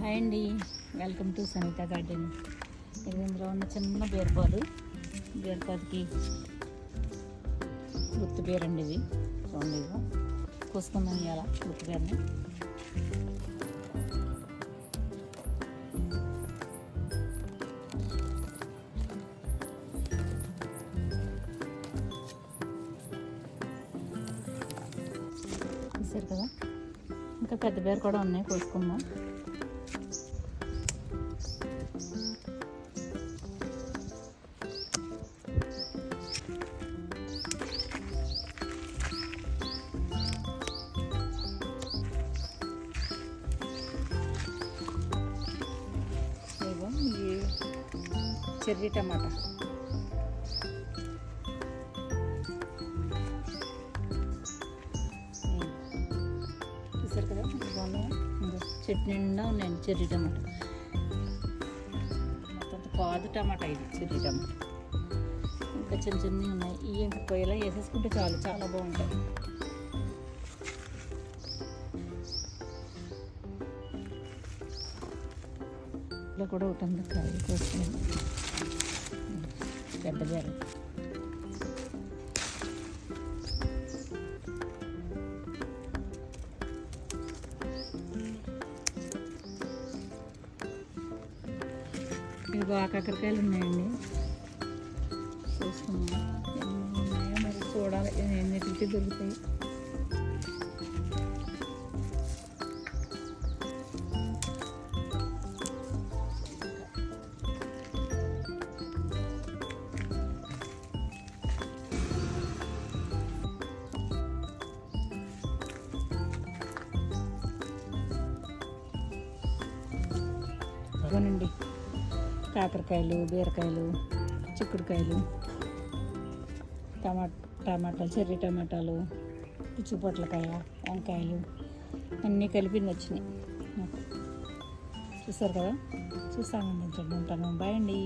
Hi అండి, welcome to Sanitha garden. ఇందులో ఉన్న చిన్న బీరపాదుకి గుర్తు బీరండి. ఇది చూడండి, ఇదిగో కోసుకుందాం ఇవాళ గుర్తు బీరని. చూసారు కదా, ఇంకా పెద్ద బీర కూడా ఉన్నాయి, కోసుకుందాం. ఇది చెర్రీ టమాటా. చూసారు కదా, చెట్టు నిండా ఉన్నాయండి చెర్రీ టమాటా. మొత్తం పాదు టమాటా, ఇది చెర్రీ టమాటా. ఇంకా చిన్న చిన్నవి ఉన్నాయి. ఇవి ఇంకా పొయ్యిలో వేసేసుకుంటే చాలు, చాలా బాగుంటాయి. ఇలా కూడా ఒకటి ఉంది, కాయ కోసుకుని పెద్ద బీర. ఇదిగో కాకరకాయలు ఉన్నాయండి, చూసుకున్నాం. ఎన్ని ఉన్నాయో మరి చూడాలి, ఎన్నిటికి దొరుకుతాయి. ఇవ్వనండి, కాకరకాయలు, బీరకాయలు, చిక్కుడుకాయలు, టమాటాలు, చెర్రీ టమాటాలు, పిచ్చి పొట్లకాయ, వంకాయలు అన్నీ కలిపి వచ్చినాయి నాకు. చూసారు కదా, చూస్తామండి, ఉంటాను. బాయ్ అండి.